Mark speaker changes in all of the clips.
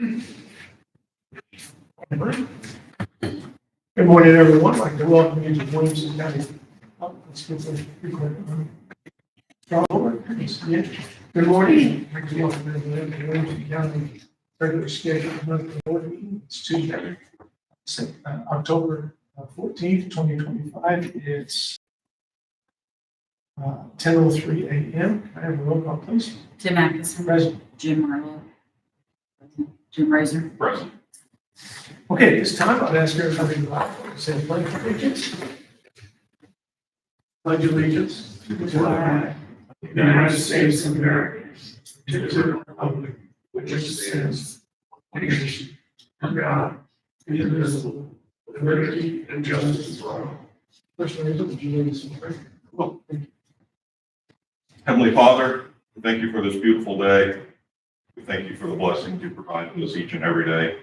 Speaker 1: Good morning, everyone. I'd like to welcome you to Williamson County. Let's get this recording. Good morning. I'd like to welcome everyone to Williamson County regular scheduled monthly board meeting. It's Tuesday, October 14th, 2025. It's 10:03 a.m. I have a roll call, please.
Speaker 2: Tim Atkinson.
Speaker 1: Present.
Speaker 2: Jim Marlowe. Jim Razor.
Speaker 3: Present.
Speaker 1: Okay, at this time, I'd ask everybody to say the pledge of allegiance. Pledge allegiance to the flag of the United States of America, to the republic which stands one nation under God, indivisible, with liberty and justice for all. First, would you lead us in prayer? Well, thank you.
Speaker 3: Heavenly Father, we thank you for this beautiful day. We thank you for the blessings you provide to us each and every day.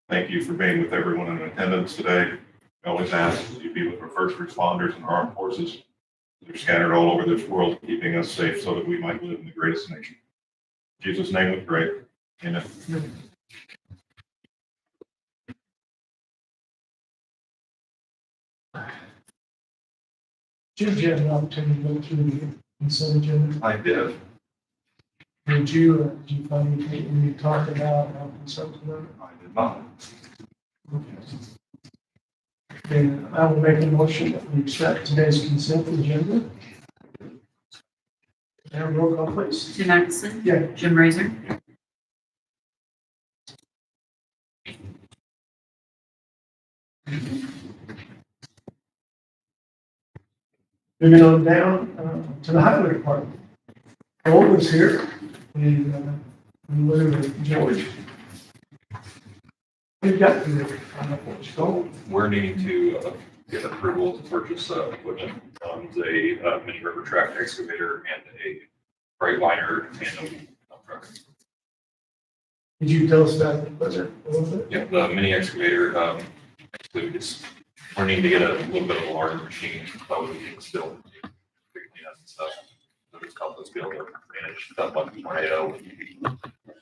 Speaker 3: Thank you for being with everyone in attendance today. We always ask that you be with our first responders and our armed forces. They're scattered all over this world, keeping us safe so that we might live in the greatest nation. In Jesus' name we pray. Amen.
Speaker 1: Did you have an opportunity to go through the consent agenda?
Speaker 3: I did.
Speaker 1: Did you find anything when you talked about consent agenda?
Speaker 3: I did not.
Speaker 1: And I will make a motion that we accept today's consent agenda. And roll call, please.
Speaker 2: Tim Atkinson.
Speaker 1: Yeah.
Speaker 2: Jim Razor.
Speaker 1: Moving on down to the highway department. Cole is here. We live with George. We've got the Cole.
Speaker 4: We're needing to get approval to purchase equipment. It's a mini river track excavator and a Freightliner tandem dump truck.
Speaker 1: Did you tell us about the equipment a little bit?
Speaker 4: Yeah, the mini excavator, basically we're needing to get a little bit of a larger machine, so we can still pick up and stuff. So it's helped us be able to manage stuff like the tornado, like that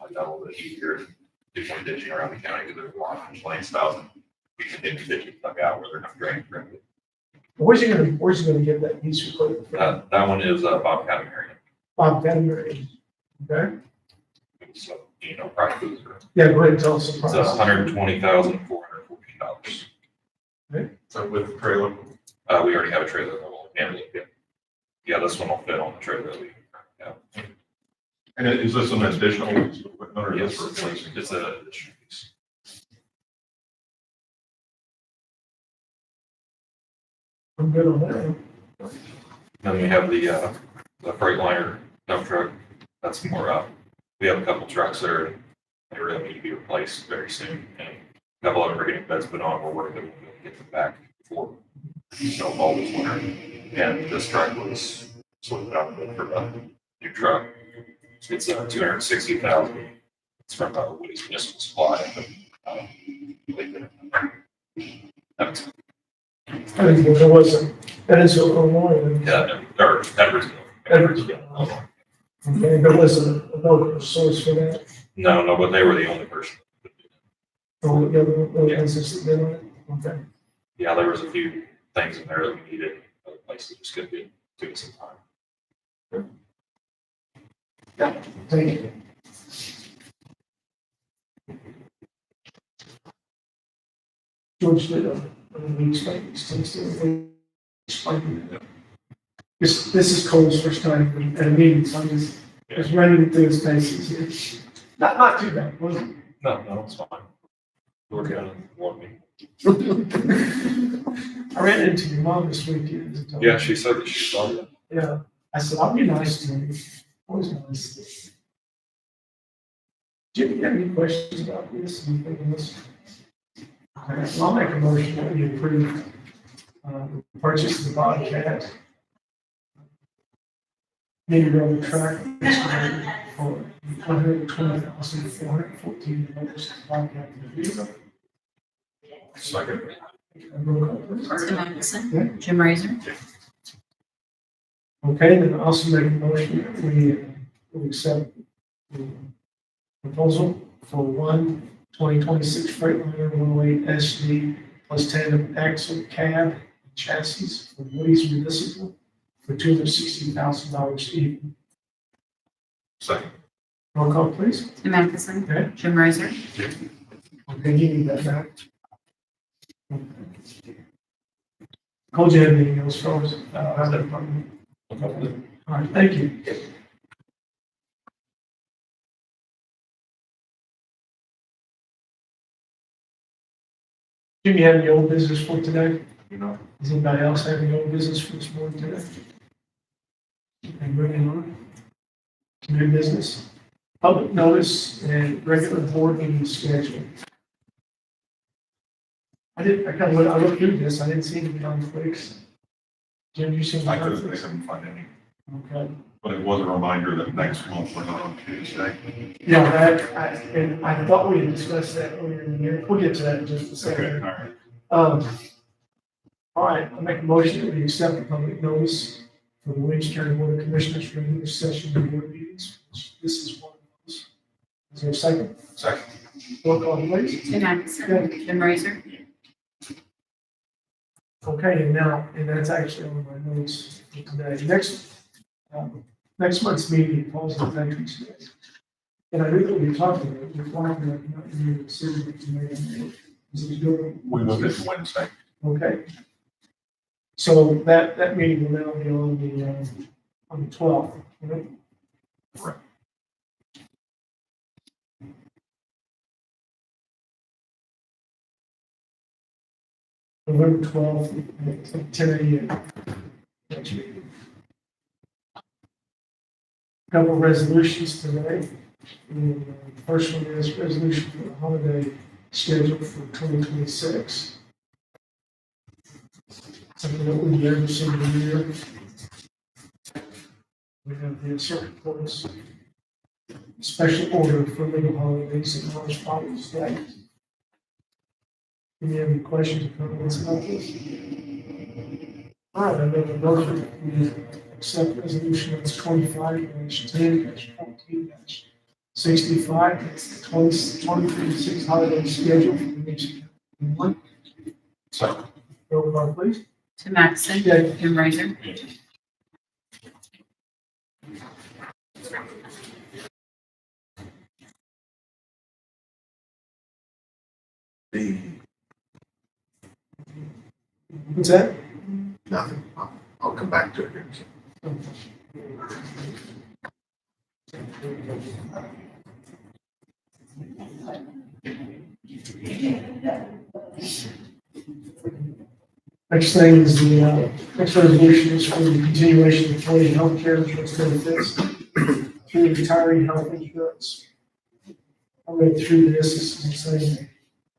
Speaker 4: a little bit easier. Do more ditching around the county because there's a lot of lane styles. We can get ditching stuck out where they're not draining correctly.
Speaker 1: Where's he gonna get that piece of equipment from?
Speaker 4: That one is Bob Catamarian.
Speaker 1: Bob Catamarian. Okay.
Speaker 4: So, prices are.
Speaker 1: Yeah, go ahead and tell us the price.
Speaker 4: It's $120,414.
Speaker 3: So with the trailer?
Speaker 4: We already have a trailer that will handle it. Yeah, this one will fit on the trailer that we have.
Speaker 3: And is this an additional piece of equipment or
Speaker 4: Yes,
Speaker 3: just replacing?
Speaker 4: it's a additional piece.
Speaker 1: I'm good on that.
Speaker 4: Then we have the Freightliner dump truck. That's more we have a couple trucks there that really need to be replaced very soon. And a couple of them are getting beds put on. We're working to get them back before snowfall this winter. And this truck was sorted out for the new truck. It's $260,000. It's from Woody's Municipal Supply. That's
Speaker 1: I think there wasn't. That is Illinois.
Speaker 4: yeah, or Edwardsville.
Speaker 1: Edwardsville. Okay, there wasn't a local source for that.
Speaker 4: No, but they were the only person.
Speaker 1: Oh, the other business that did it. Okay.
Speaker 4: Yeah, there was a few things in there that we needed. Other places just couldn't be doing some time.
Speaker 1: Yeah. Thank you. George did we explain these things to explain it. This is Cole's first time at a meeting, so I'm just running through his paces here. Not too bad, was it?
Speaker 4: No, it's fine. We're gonna warn me.
Speaker 1: I ran into your mom this weekend.
Speaker 4: Yeah, she said that she saw it.
Speaker 1: Yeah, I said, I'll be nice to you. Always nice. Do you have any questions about this? Anything on this? Okay, well, I'll make a motion that we approve the purchase of the Bobcat. Mini road track for $120,414 Bobcat vehicle.
Speaker 3: Second.
Speaker 2: Tim Atkinson.
Speaker 1: Yeah.
Speaker 2: Jim Razor.
Speaker 1: Okay, then also make a motion that we accept the proposal for one 2026 Freightliner 108 SD plus tandem axle cab chassis for Woody's Municipal for $260,000 even.
Speaker 4: Second.
Speaker 1: Roll call, please.
Speaker 2: Tim Anderson.
Speaker 1: Okay.
Speaker 2: Jim Riser.
Speaker 1: Okay, you need that back. Hold you have anything else for us? How's that department? All right, thank you. Jim, you have any old business for today?
Speaker 3: You know,
Speaker 1: Does anybody else have any old business for this morning today? And moving on. New business, public notice and regular board meeting schedule. I looked through this, I didn't see any conflicts. Jim, you see any
Speaker 3: I
Speaker 1: conflicts?
Speaker 3: couldn't find any,
Speaker 1: Okay.
Speaker 3: but it was a reminder that next month we're not on Tuesday.
Speaker 1: Yeah, and I thought we had discussed that earlier in the year. We'll get to that in just a second.
Speaker 3: All right.
Speaker 1: All right, I make a motion that we accept the public notice for the Williams County Board of Commissioners regular session and board meetings. This is one of those. Is there a second?
Speaker 3: Second.
Speaker 1: Roll call, please.
Speaker 2: Tim Anderson. Jim Riser.
Speaker 1: Okay, and that's actually on my notes for today. Next month's meeting falls on Veterans Day. And I think what we're talking about, we're talking about not being able to see what you may have. Is it good?
Speaker 3: We moved it to Wednesday.
Speaker 1: Okay. So that meeting will now be on the 12th, right?
Speaker 3: Correct.
Speaker 1: November 12th at 10 a.m. Next meeting. Couple resolutions today. And, the first one is resolution for the holiday schedule for 2026. Something that we never see in a year. We have the circuit courts, special order for legal holidays and large holidays. Do you have any questions or comments about this? All right, I make a motion we accept resolution that's 25-10-14-65, 2026 holiday schedule for the next one.
Speaker 3: Second.
Speaker 1: Roll call, please.
Speaker 2: Tim Anderson.
Speaker 1: Yeah.
Speaker 2: Jim Riser.
Speaker 1: What's that?
Speaker 5: Nothing. I'll come back to it.
Speaker 1: Next thing is the next resolution is for the continuation of employee health care insurance benefits through retiree health insurance. I read through this, this is insane.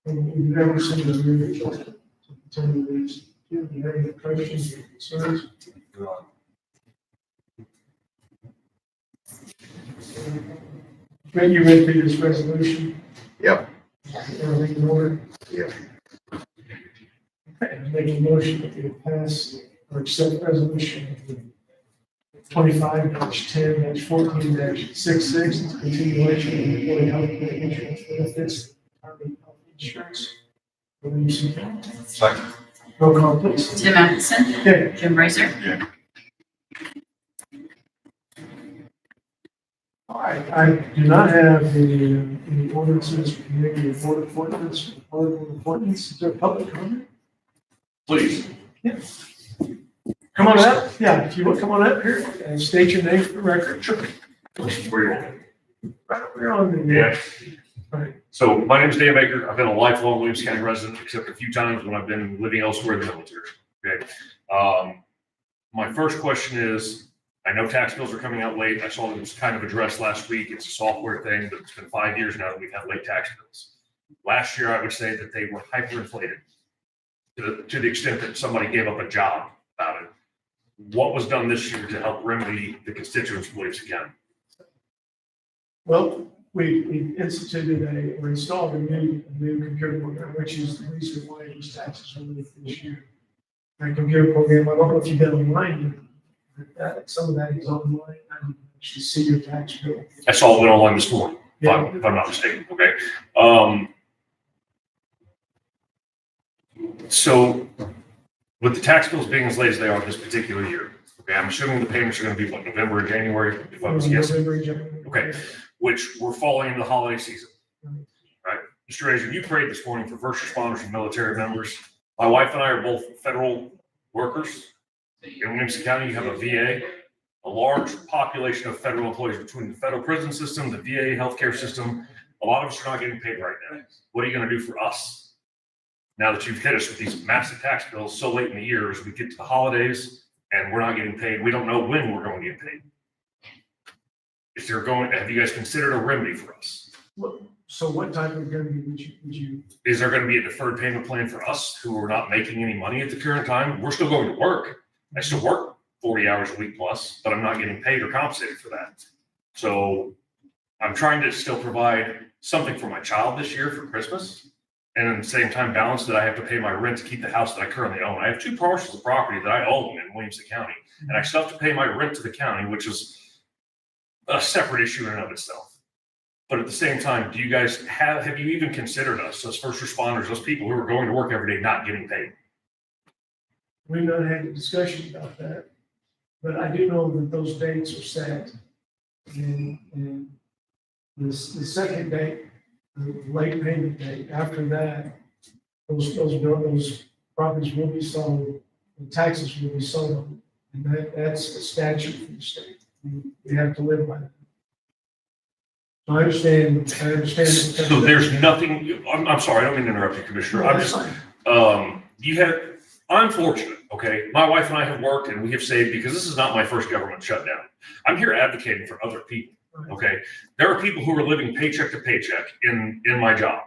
Speaker 1: We've never seen a really to continue these. Do you have any questions or concerns? Brett, you read through this resolution?
Speaker 5: Yep.
Speaker 1: Everything in order?
Speaker 5: Yep.
Speaker 1: Okay, I'm making a motion that we pass or accept resolution 25-10-14-66, it's continuation of employee health care insurance benefits, retiree health insurance. For the UC County.
Speaker 3: Second.
Speaker 1: Roll call, please.
Speaker 2: Tim Anderson.
Speaker 1: Yeah.
Speaker 2: Jim Riser.
Speaker 3: Yeah.
Speaker 1: All right, I do not have any ordinances, committee or board appointments, Is there public comment?
Speaker 3: Please.
Speaker 1: Yes. Come on up. Yeah, if you would come on up here and state your name for the record. Sure. Right over here on the.
Speaker 6: Yeah.
Speaker 1: Right.
Speaker 6: So my name is Dan Baker. I've been a lifelong Williams County resident, except a few times when I've been living elsewhere in the military. Okay. My first question is, I know tax bills are coming out late. I saw it was kind of addressed last week. It's a software thing, but it's been 5 years now that we've had late tax bills. Last year, I would say that they were hyperinflated to the extent that somebody gave up a job about it. What was done this year to help remedy the constituents' beliefs again?
Speaker 1: Well, we instituted or installed a new computer program, which is the reason why these taxes are late this year. That computer program, I don't know if you've been online, but some of that is online. I can actually see your tax bill.
Speaker 6: I saw it went online this morning. if I'm not mistaken, okay? So with the tax bills being as late as they are this particular year, okay, I'm assuming the payments are gonna be what, November and January, if I was guessing? Okay, which we're falling into the holiday season. Right, Mr. Razor, you prayed this morning for first responders and military members. My wife and I are both federal workers. In Williamson County, you have a VA, a large population of federal employees between the federal prison system, the VA healthcare system. A lot of us are not getting paid right now. What are you gonna do for us? Now that you've hit us with these massive tax bills so late in the year, as we get to the holidays and we're not getting paid, we don't know when we're going to get paid. Have you guys considered a remedy for us?
Speaker 1: So what type of remedy would you?
Speaker 6: Is there going to be a deferred payment plan for us who are not making any money at the current time? We're still going to work. I still work 40 hours a week plus, but I'm not getting paid or compensated for that. So I'm trying to still provide something for my child this year for Christmas. And at the same time, balance that I have to pay my rent to keep the house that I currently own. I have 2 parcels of property that I own in Williamson County, and I still have to pay my rent to the county, which is a separate issue in and of itself. But at the same time, do you guys have you even considered us as first responders, those people who are going to work every day, not getting paid?
Speaker 1: We've not had a discussion about that, but I do know that those dates are set. And the second date, the late payment date, after that, those properties will be sold, the taxes will be sold, and that's a statute from the state. We have to live by that. So I understand.
Speaker 6: So there's nothing, I'm sorry, I don't mean to interrupt you, Commissioner. I'm just, I'm fortunate, okay? My wife and I have worked and we have saved because this is not my first government shutdown. I'm here advocating for other people, okay? There are people who are living paycheck to paycheck in my job.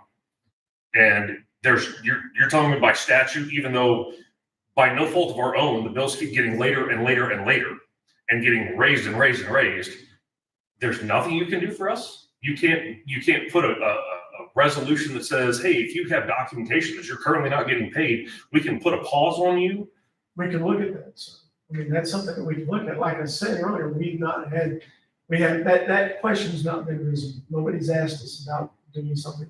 Speaker 6: And you're telling me by statute, even though by no fault of our own, the bills keep getting later and later and later and getting raised and raised and raised. There's nothing you can do for us. You can't put a resolution that says, hey, if you have documentation that you're currently not getting paid, we can put a pause on you.
Speaker 1: We can look at that. So, I mean, that's something that we can look at. Like I said earlier, that question's not been risen. Nobody's asked us about doing something.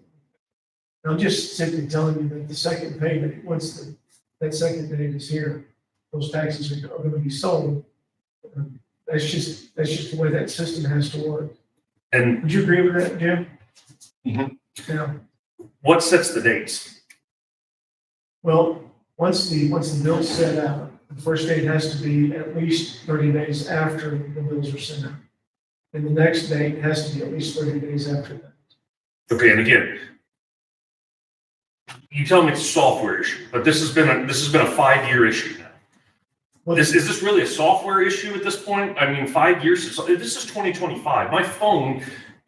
Speaker 1: I'm just simply telling you that the second payment, once that second date is here, those taxes are going to be sold. That's just the way that system has to work.
Speaker 6: And
Speaker 1: would you agree with that, Jim?
Speaker 6: Mm-hmm.
Speaker 1: Yeah.
Speaker 6: What sets the dates?
Speaker 1: Well, once the bill's set out, the first date has to be at least 30 days after the bills are sent out. And the next date has to be at least 30 days after that.
Speaker 6: Okay, and again, you tell me it's a software issue, but this has been a 5-year issue now.
Speaker 1: Well,
Speaker 6: Is this really a software issue at this point? I mean, 5 years, this is 2025.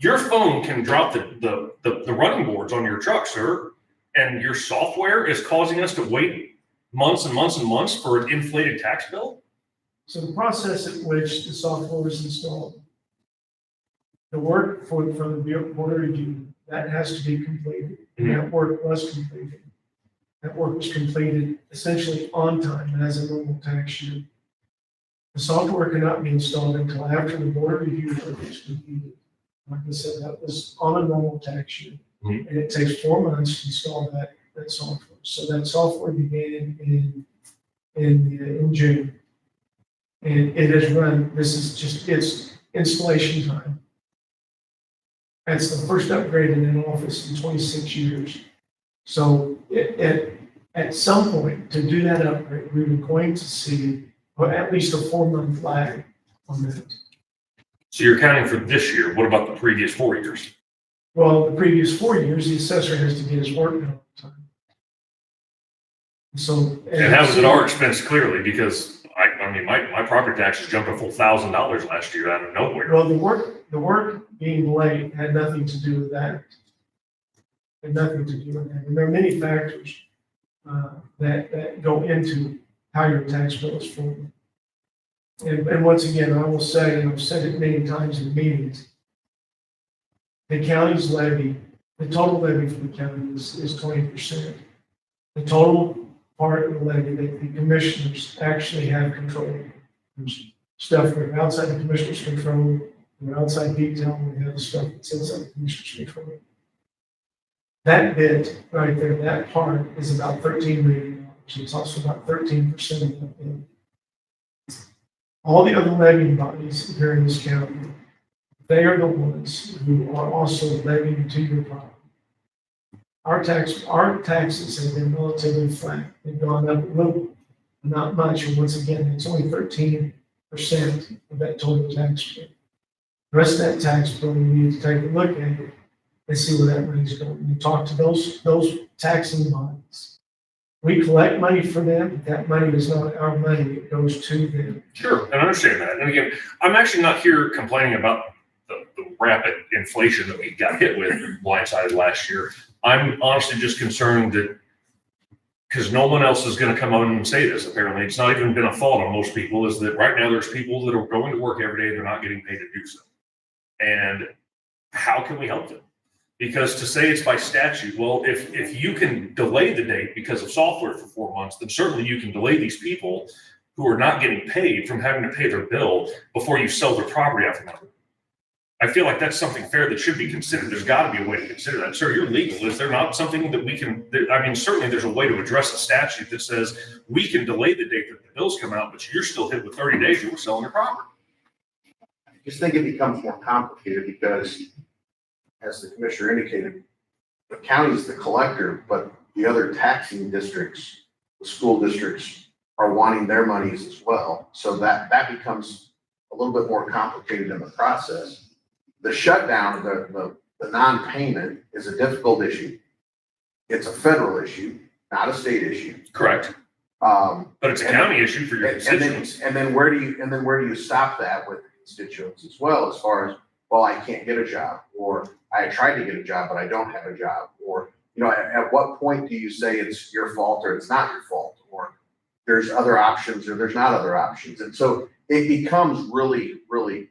Speaker 6: Your phone can drop the running boards on your truck, sir, and your software is causing us to wait months and months and months for an inflated tax bill?
Speaker 1: So the process at which the software is installed, the work for the Board Mtg, that has to be completed. And that work was completed. That work was completed essentially on time as a normal tax year. The software cannot be installed until after the Board review work is completed. Like I said, that was on a normal tax year.
Speaker 6: Mm-hmm.
Speaker 1: And it takes 4 months to install that software. So that software began in June. And it has run, this is just its installation time. That's the first upgrade in an office in 26 years. So at some point, to do that upgrade, we were going to see at least a 4-month lag on that.
Speaker 6: So you're counting for this year. What about the previous 4 years?
Speaker 1: Well, the previous 4 years, the assessor has to get his work done all the time. So.
Speaker 6: And that was at our expense clearly, because I mean, my property taxes jumped a full $1,000 last year out of nowhere.
Speaker 1: Well, the work being late had nothing to do with that. Had nothing to do with that. And there are many factors that go into how your tax bill is formed. And once again, I will say, and I've said it many times in meetings, the county's levy, the total levy for the county is 20%. The total part of the levy that the commissioners actually have control of. There's stuff that are outside the commissioner's control, We're outside detail, we have the stuff that says that Commissioner speak. That bit right there, that part is about $13 million. It's also about 13% of that bill. All the other levying bodies here in this county, they are the ones who are also levying to your property. Our taxes have been relatively flat. They've gone up a little, not much, and once again, it's only 13% of that total tax bill. The rest of that tax bill, we need to take a look at it and see where that money's going. We talk to those taxing bodies. We collect money for them, but that money is not our money, it goes to them.
Speaker 6: Sure, and I understand that. And again, I'm actually not here complaining about the rapid inflation that we got hit with blindsided last year. I'm honestly just concerned that, because no one else is going to come out and say this, apparently. It's not even been a thought on most people, is that right now there's people that are going to work every day, they're not getting paid to do so. And how can we help them? Because to say it's by statute, well, if you can delay the date because of software for 4 months, then certainly you can delay these people who are not getting paid from having to pay their bill before you sell their property after that. I feel like that's something fair that should be considered. There's got to be a way to consider that. Sir, you're legal. Is there not something that we can, I mean, certainly there's a way to address a statute that says we can delay the date that the bills come out, but you're still hit with 30 days you were selling your property.
Speaker 5: I just think it becomes more complicated because, as the commissioner indicated, the county is the collector, but the other taxing districts, the school districts, are wanting their monies as well. So that becomes a little bit more complicated in the process. The shutdown, the non-payment is a difficult issue. It's a federal issue, not a state issue.
Speaker 6: Correct.
Speaker 5: But
Speaker 6: But it's a county issue for your constituents.
Speaker 5: And then where do you stop that with the constituents as well, as far as, well, I can't get a job, or I tried to get a job, but I don't have a job, or, you know, at what point do you say it's your fault or it's not your fault, or there's other options or there's not other options? And so it becomes really, really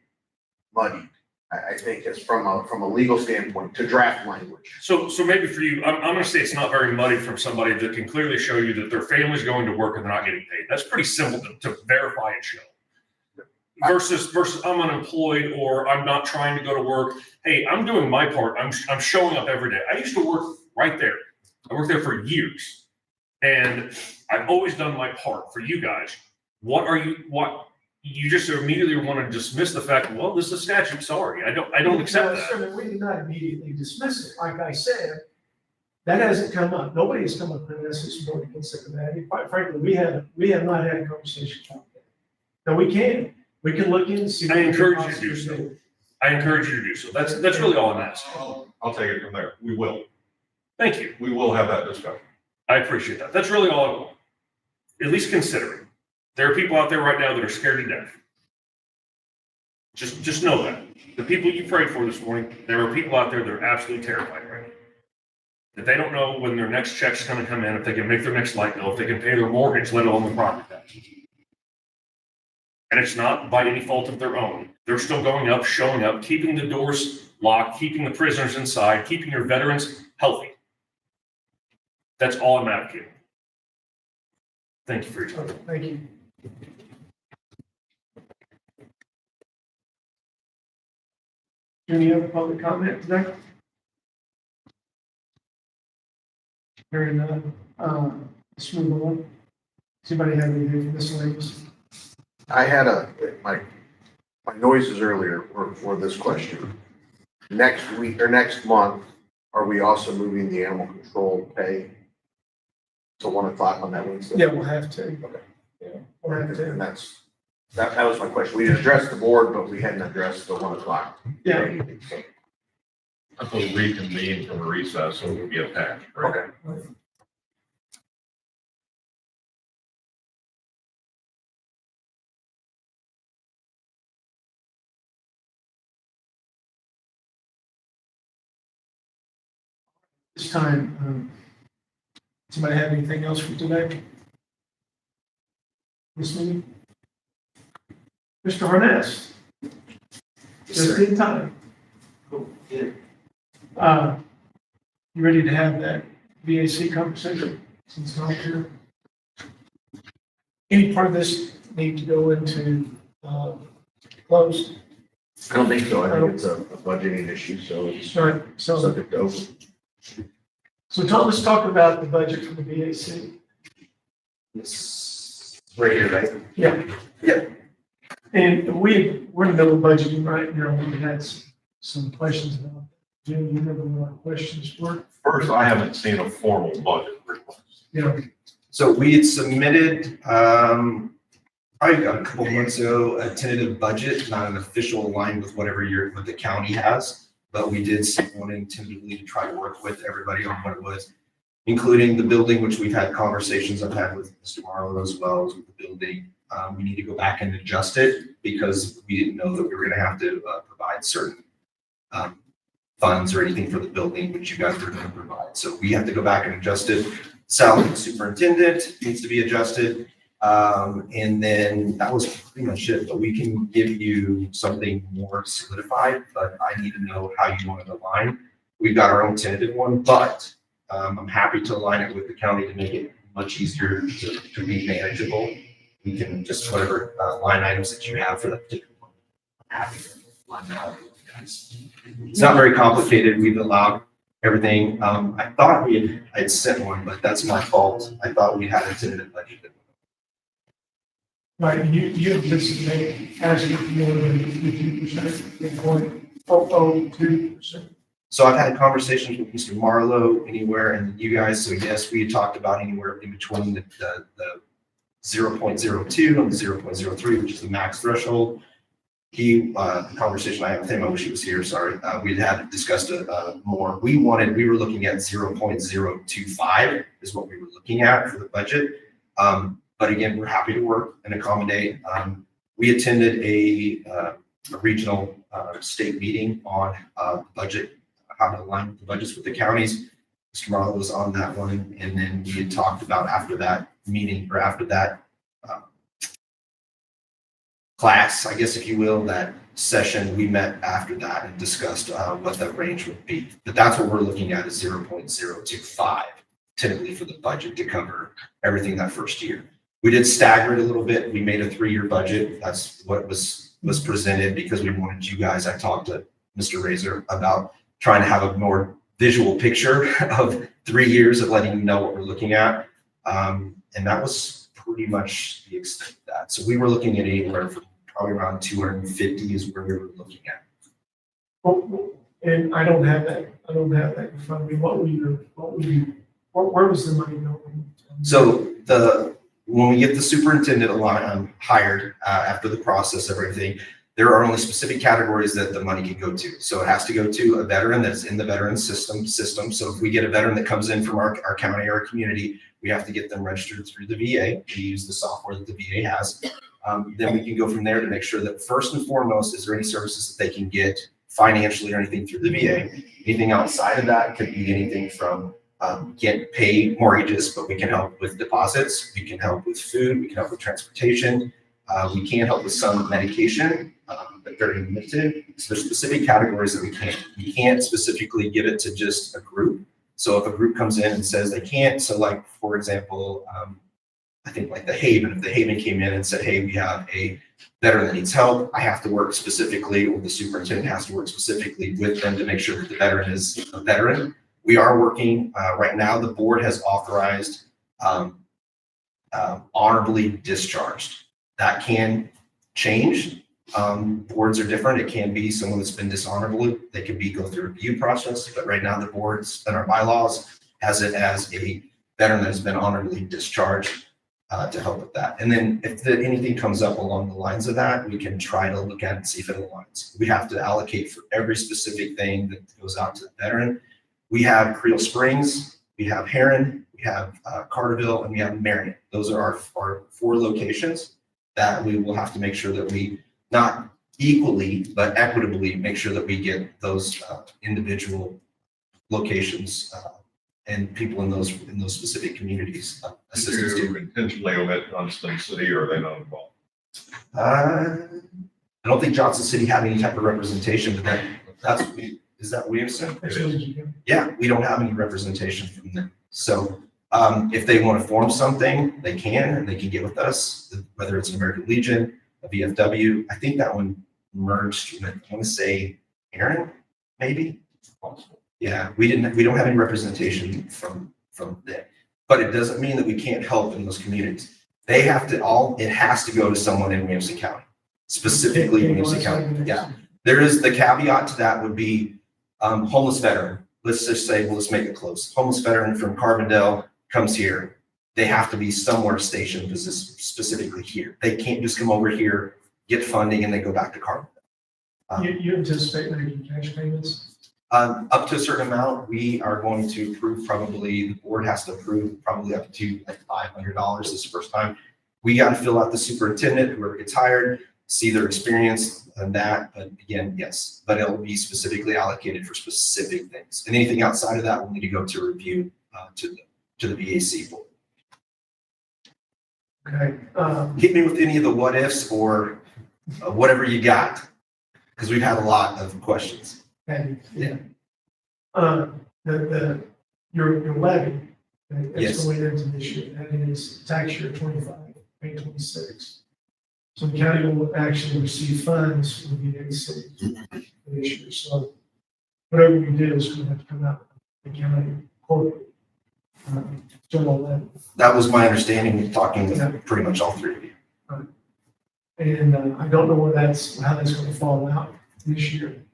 Speaker 5: muddy. I think it's from a legal standpoint to draft language.
Speaker 6: So maybe for you, I'm going to say it's not very muddy from somebody that can clearly show you that their family's going to work and they're not getting paid. That's pretty simple to verify and show. Versus I'm unemployed, or I'm not trying to go to work. Hey, I'm doing my part. I'm showing up every day. I used to work right there. I worked there for years, and I've always done my part for you guys. What you just immediately want to dismiss the fact, well, this is a statute. Sorry, I don't accept that.
Speaker 1: Sir, we did not immediately dismiss it. Like I said, that hasn't come up. Nobody has come up and asked this board to consider that. And quite frankly, we have not had a conversation about that. Now, we can look in and see.
Speaker 6: I encourage you to do so. I encourage you to do so. That's really all I'm asking.
Speaker 3: I'll take it from there. We will.
Speaker 6: Thank you.
Speaker 3: We will have that discussion.
Speaker 6: I appreciate that. That's really all I want. At least consider it. There are people out there right now that are scared to death. Just know that. The people you prayed for this morning, there are people out there that are absolutely terrified right now. That they don't know when their next check's going to come in, if they can make their next light bill, if they can pay their mortgage, let alone the property tax. And it's not by any fault of their own. They're still going up, showing up, keeping the doors locked, keeping the prisoners inside, keeping your veterans healthy. That's all I'm advocating. Thank you for your time.
Speaker 1: Thank you. Any other public comment today? Hearing none, let's move on. Does anybody have anything for miscellaneous?
Speaker 5: I had my noises earlier were for this question. Next week or next month, are we also moving the animal control pay to 1 o'clock on that Wednesday?
Speaker 1: Yeah, we'll have to.
Speaker 5: Okay.
Speaker 1: Yeah, we'll have
Speaker 5: And
Speaker 1: to.
Speaker 5: that was my question. We addressed the board, but we hadn't addressed the 1 o'clock.
Speaker 1: Yeah.
Speaker 5: So,
Speaker 3: Until we reconvene from a recess, so it will be attached, right?
Speaker 5: okay.
Speaker 1: This time, somebody have anything else for today? This meeting? Mr. Harness? Just in time. You ready to have that VAC conversation since not here? Any part of this need to go into closed?
Speaker 5: I don't think so. I think it's a budgeting issue, so it's
Speaker 1: Right, so,
Speaker 5: subject to open.
Speaker 1: so Tom, let's talk about the budget for the BAC.
Speaker 5: It's right here, right?
Speaker 1: Yeah.
Speaker 5: Yeah.
Speaker 1: And we're in the middle of budgeting right now. We had some questions about that. Jim, you remember what our questions were?
Speaker 3: First, I haven't seen a formal budget request.
Speaker 1: Yeah,
Speaker 7: So we had submitted, probably a couple months ago, a tentative budget, not an official aligned with whatever what the county has. But we did send one in tentatively to try to work with everybody on what it was, including the building, which we've had conversations I've had with Mr. Marlowe as well as with the building. We need to go back and adjust it because we didn't know that we were gonna have to provide certain funds or anything for the building, which you guys were gonna provide. So we have to go back and adjust it. Salary of the superintendent needs to be adjusted. And then that was pretty much it, but we can give you something more solidified, but I need to know how you want to align. We've got our own tentative one, but I'm happy to align it with the county to make it much easier to be manageable. We can just whatever line items that you have for that particular one. I'm happy to line that up with you guys. It's not very complicated. We've allowed everything. I thought I'd sent one, but that's my fault. I thought we had a tentative budget.
Speaker 1: right, you have listed asking for more than 50%, 0.002%.
Speaker 7: So I've had conversations with Mr. Marlowe anywhere and you guys, so yes, we had talked about anywhere in between the 0.02 and the 0.03, which is the max threshold. The conversation I had with him, I wish he was here, sorry. We had discussed more. We were looking at 0.025 is what we were looking at for the budget. But again, we're happy to work and accommodate. We attended a regional state meeting on the budget, how to align the budgets with the counties. Mr. Marlowe was on that one. And then we had talked about after that meeting or after that class, I guess, if you will, that session, we met after that and discussed what that range would be. But that's what we're looking at is 0.025 tentatively for the budget to cover everything that first year. We did stagger it a little bit. We made a 3-year budget. That's what was presented because we wanted you guys, I talked to Mr. Razor about trying to have a more visual picture of 3 years of letting you know what we're looking at. And that was pretty much the extent of that. So we were looking at anywhere from probably around 250 is where we were looking at.
Speaker 1: And I don't have that in front of me. Where was the money going?
Speaker 7: So when we get the superintendent hired after the process of everything, there are only specific categories that the money can go to. So it has to go to a veteran that's in the veteran system. So if we get a veteran that comes in from our county or our community, we have to get them registered through the VA. We use the software that the VA has. Then we can go from there to make sure that first and foremost, is there any services that they can get financially or anything through the VA? Anything outside of that could be anything from can't pay mortgages, but we can help with deposits. We can help with food. We can help with transportation. We can help with some medication, but very limited. So there's specific categories that we can't specifically give it to just a group. So if a group comes in and says they can't, so like, for example, I think like the Haven, if the Haven came in and said, hey, we have a veteran that needs help, I have to work specifically, or the superintendent has to work specifically with them to make sure that the veteran is a veteran. We are working, right now, the board has authorized honorably discharged. That can change. Boards are different. It can be someone that's been dishonorably. They could go through a review process, but right now the boards and our bylaws has it as a veteran that has been honorably discharged to help with that. And then if anything comes up along the lines of that, we can try to look at it and see if it aligns. We have to allocate for every specific thing that goes out to the veteran. We have Creel Springs, we have Heron, we have Carterville, and we have Marion. Those are our 4 locations that we will have to make sure that we not equally, but equitably make sure that we get those individual locations and people in those specific communities assistance
Speaker 3: Do you
Speaker 7: to.
Speaker 3: intentionally omit Johnston City, or are they not involved?
Speaker 7: I don't think Johnson City had any type of representation, but is that Williamson? Yeah, we don't have any representation from them. So if they want to form something, they can, and they can get with us, whether it's an American Legion, a VFW. I think that one merged with, I want to say, Aaron, maybe? Yeah, we don't have any representation from them. But it doesn't mean that we can't help in those communities. They have to it has to go to someone in Williamson County, specifically Williamson County. Yeah. There is the caveat to that would be homeless veteran. Let's just say, well, let's make it close. Homeless veteran from Carbondale comes here. They have to be somewhere stationed specifically here. They can't just come over here, get funding, and then go back to Carbondale.
Speaker 1: You anticipate making cash payments?
Speaker 7: Up to a certain amount, we are going to approve the board has to approve probably up to like $500 this first time. We got to fill out the superintendent, whoever gets hired, see their experience and that, but again, yes, but it will be specifically allocated for specific things. And anything outside of that will need to go to review to the BAC board.
Speaker 1: Okay.
Speaker 7: Hit me with any of the what ifs or whatever you got, because we've had a lot of questions.
Speaker 1: Yeah. Your levy, that's
Speaker 7: Yes.
Speaker 1: going into this year, that is tax year 25, May 26. So the county will actually receive funds from the BAC for this year. So whatever we do is going to have to come out of the county corporate general levy.
Speaker 7: That was my understanding, talking with pretty much all three of you.
Speaker 1: And I don't know how that's going to fall out this year.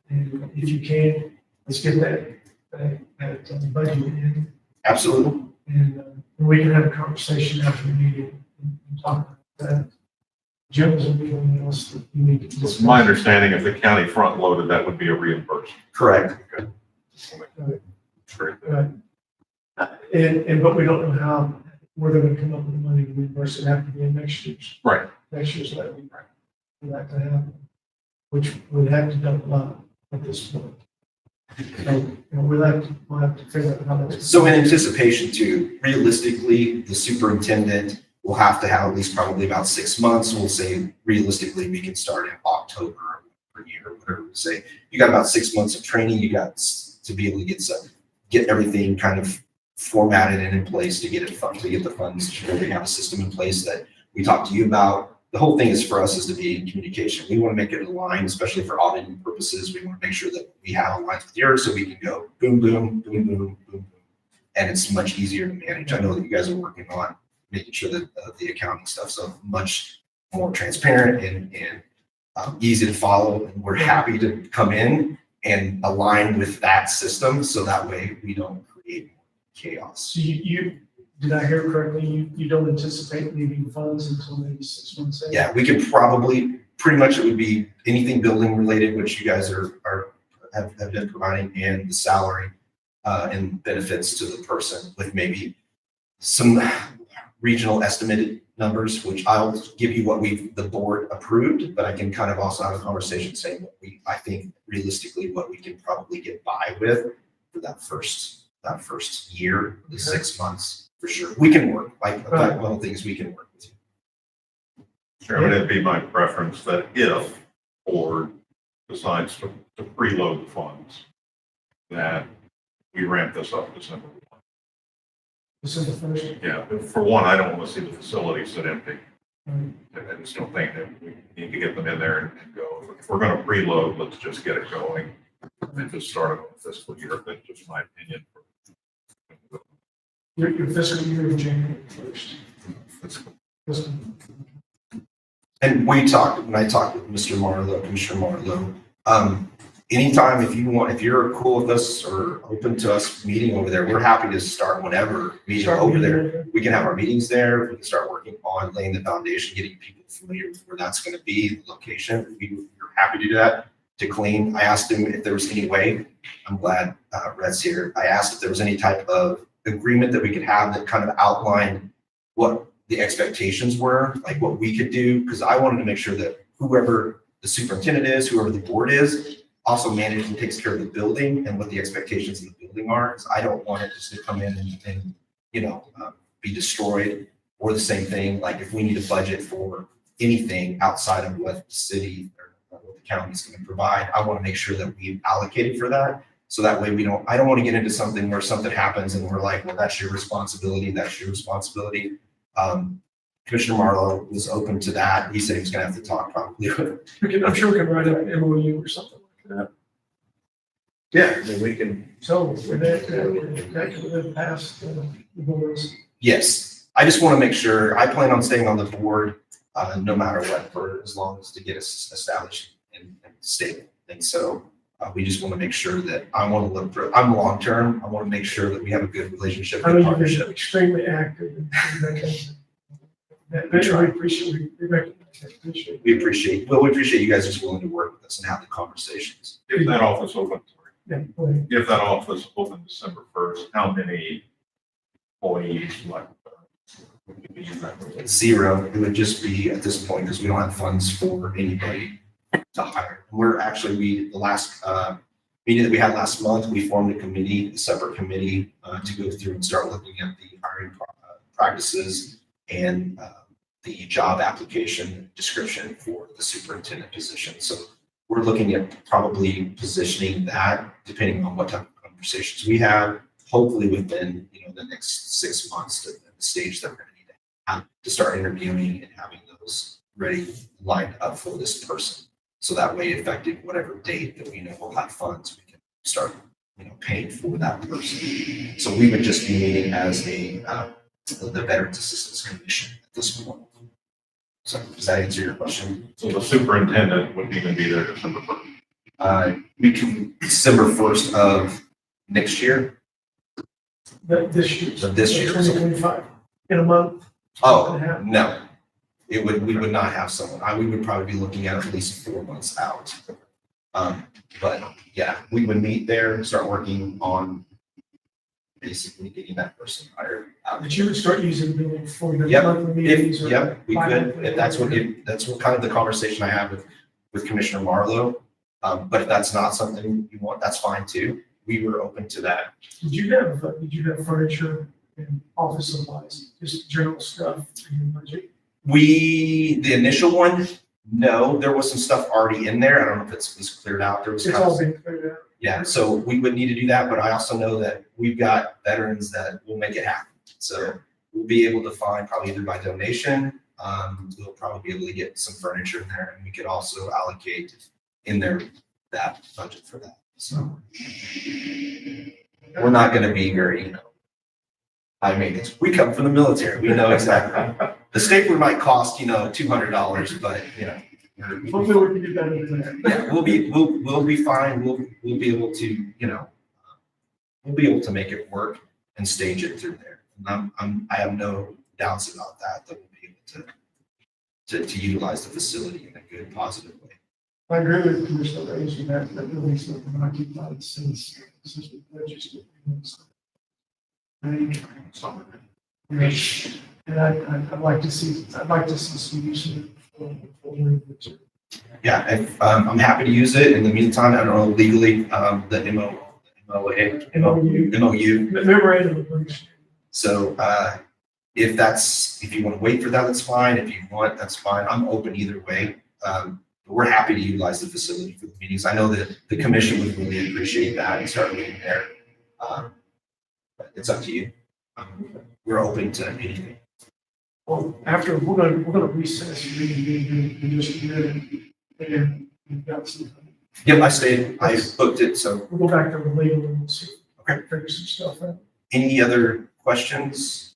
Speaker 1: And if you can, let's get that budget in,
Speaker 7: Absolutely.
Speaker 1: and we can have a conversation after the meeting and talk about that. Jim, is there anything else that you need to
Speaker 3: It's
Speaker 1: discuss?
Speaker 3: my understanding if the county front loaded, that would be a reimbursement.
Speaker 7: Correct.
Speaker 3: Sure.
Speaker 1: But we don't know how, where they're going to come up with the money to reimburse it after the next year's.
Speaker 3: Right.
Speaker 1: Next year's levy. For that to happen, which would have to double up at this point. So, we'll have to figure out how that's.
Speaker 7: So in anticipation too, realistically, the superintendent will have to have at least probably about 6 months. We'll say realistically, we can start in October per year, whatever we say. You got about 6 months of training. You got to be able to get everything kind of formatted and in place to get the funds, to really have a system in place that we talked to you about. The whole thing is for us is to be in communication. We want to make it aligned, especially for auditing purposes. We want to make sure that we have aligned with yours so we can go boom, boom, boom, boom, boom, boom. And it's much easier to manage. I know that you guys are working on making sure that the accounting stuff's much more transparent and easy to follow. And we're happy to come in and align with that system so that way we don't create more chaos.
Speaker 1: So did I hear correctly? You don't anticipate needing funds until maybe 6 months?
Speaker 7: Yeah, we could probably, pretty much it would be anything building related, which you guys have been providing, and the salary and benefits to the person with maybe some regional estimated numbers, which I'll give you what the board approved, but I can kind of also have a conversation saying I think realistically what we can probably get by with for that first year, the 6 months. For sure, we can work. Like one of the things we can work with you.
Speaker 3: Chairman, it'd be my preference that if board decides to preload the funds, that we ramp this up December 1.
Speaker 1: This is the first.
Speaker 3: Yeah, for one, I don't want to see the facility sit empty. I just don't think that we need to get them in there and go. If we're going to preload, let's just get it going and just start it on the fiscal year. That's just my opinion.
Speaker 1: Your fiscal year is January 1st.
Speaker 7: And when I talked with Mr. Marlowe, Commissioner Marlowe, anytime if you're cool with us or open to us meeting over there, we're happy to start whenever meeting over there. We can have our meetings there. We can start working on laying the foundation, getting people familiar with where that's going to be, the location. We're happy to do that, to clean. I asked him if there was any way, I'm glad Red's here. I asked if there was any type of agreement that we could have that kind of outlined what the expectations were, like what we could do, because I wanted to make sure that whoever the superintendent is, whoever the board is, also manages and takes care of the building and what the expectations of the building are. Because I don't want it just to come in and be destroyed, or the same thing, like if we need a budget for anything outside of what the city or what the county is going to provide, I want to make sure that we've allocated for that. So that way I don't want to get into something where something happens and we're like, well, that's your responsibility. That's your responsibility. Commissioner Marlowe was open to that. He said he was gonna have to talk probably with.
Speaker 1: I'm sure we can write an MOU or something like that.
Speaker 5: Yeah, I mean, we can,
Speaker 1: So with that can live past the boards.
Speaker 7: Yes, I just want to make sure, I plan on staying on the board, no matter what, for as long as to get us established and stable. And so, we just want to make sure that I want to look for, I'm long-term, I want to make sure that we have a good relationship
Speaker 1: I know
Speaker 7: and
Speaker 1: you've been
Speaker 7: partnership.
Speaker 1: extremely active in that. We appreciate, we recognize that, appreciate.
Speaker 7: We appreciate you guys just willing to work with us and have the conversations.
Speaker 3: If that office open,
Speaker 1: Yeah, go ahead.
Speaker 3: if that office open December 1st, how many employees like? would be in that?
Speaker 7: 0, it would just be at this point, because we don't have funds for anybody to hire. We're actually, the last meeting that we had last month, we formed a separate committee to go through and start looking at the hiring practices and the job application description for the superintendent position. So we're looking at probably positioning that depending on what type of conversations we have, hopefully within, the next 6 months to the stage that we're going to need to have to start interviewing and having those ready, lined up for this person. So that way, effective whatever date that we know we'll have funds, we can start, paying for that person. So we would just be meeting as the Veterans Assistance Commission at this point. So does that answer your question?
Speaker 3: So the superintendent wouldn't even be there December 1st.
Speaker 7: We can December 1st of next year.
Speaker 1: This year.
Speaker 7: So this year.
Speaker 1: 2025, in a month.
Speaker 7: Oh, no. We would not have someone. We would probably be looking at least 4 months out. But yeah, we would meet there and start working on basically getting that person hired out.
Speaker 1: But you would start using the building for the
Speaker 7: Yep,
Speaker 1: monthly meetings or.
Speaker 7: we could,
Speaker 1: bi-monthly
Speaker 7: if that's what kind of the conversation I have with Commissioner Marlowe. But if that's not something you want, that's fine too. We were open to that.
Speaker 1: Did you have furniture and office supplies, just general stuff in your budget?
Speaker 7: The initial one, no, there was some stuff already in there. I don't know if it was cleared out. There was
Speaker 1: It's
Speaker 7: kind
Speaker 1: all
Speaker 7: of,
Speaker 1: been cleared out.
Speaker 7: yeah, so we would need to do that, but I also know that we've got veterans that will make it happen. So we'll be able to find probably either by donation, we'll probably be able to get some furniture in there, and we could also allocate in there that budget for that. So we're not going to be very, high maintenance. We come from the military. We know exactly. The stapler might cost, $200, but
Speaker 1: Hopefully we can do better than that.
Speaker 7: yeah, we'll be fine. We'll be able to, we'll be able to make it work and stage it through there. And I have no doubts about that we'll be able to utilize the facility in a good, positive way.
Speaker 1: I agree with Commissioner Reyes with that building's been occupied since the budget. And I'd like to see some use of it.
Speaker 7: Yeah, if, I'm happy to use it. In the meantime, I don't know legally, the MOU.
Speaker 1: Memorandum of understanding.
Speaker 7: So, if you want to wait for that, that's fine. If you want, that's fine. I'm open either way. We're happy to utilize the facility for the meetings. I know that the commission would really appreciate that and start meeting there. But it's up to you. We're open to anything.
Speaker 1: Well, after, we're gonna recess, and just and we've got some,
Speaker 7: Yep, I booked it. So
Speaker 1: we'll go back to the legal and we'll see.
Speaker 7: Okay.
Speaker 1: Figure some stuff out.
Speaker 7: any other questions,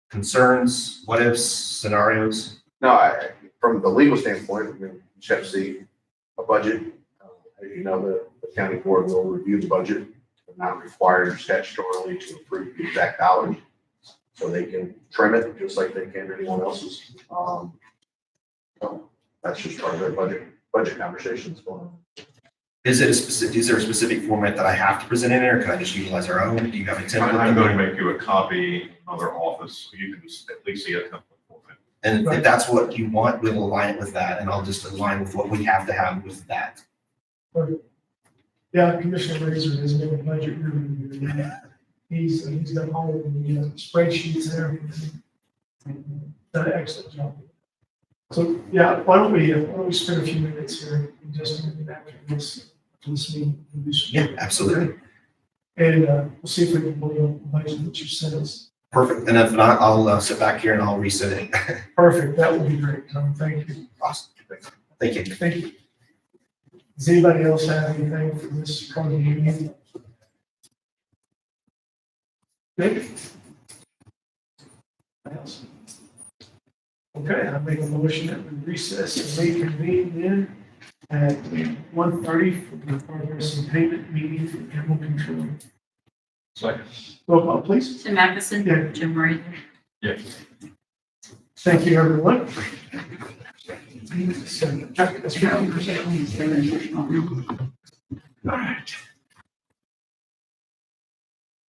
Speaker 7: concerns, what ifs, scenarios?
Speaker 5: No, from the legal standpoint, you just have to see a budget. As you know, the county board will review the budget, but not required statutorily to approve the exact dollars. So they can trim it just like they can anyone else's. So that's just part of their budget conversations going on.
Speaker 7: Is there a specific format that I have to present in there? Or can I just utilize our own? Do you have a template?
Speaker 3: I'm going to make you a copy in another office, so you can just at least see a template for it.
Speaker 7: And if that's what you want, we'll align it with that, and I'll just align with what we have to have with that.
Speaker 1: Yeah, Commissioner Razor has been a budget review. He's done all of the spreadsheets and everything. Done an excellent job. So, yeah, why don't we spend a few minutes here and just after this meeting.
Speaker 7: Yeah, absolutely.
Speaker 1: And we'll see if we can pull up the budget that you sent us.
Speaker 7: Perfect. And if not, I'll sit back here and I'll reset it.
Speaker 1: Perfect, that would be great, Tom, thank you.
Speaker 7: Awesome. Thank you.
Speaker 1: Thank you. Does anybody else have anything for this part of the meeting? Nick? Else? Okay, I make a motion that we recess and reconvene then at 1:30 for the progress and payment meeting for animal control.
Speaker 3: Second.
Speaker 1: Roll call, please.
Speaker 2: Tim Matheson.
Speaker 1: Yeah.
Speaker 2: Jim Morizer.
Speaker 3: Yes.
Speaker 1: Thank you, everyone. All right.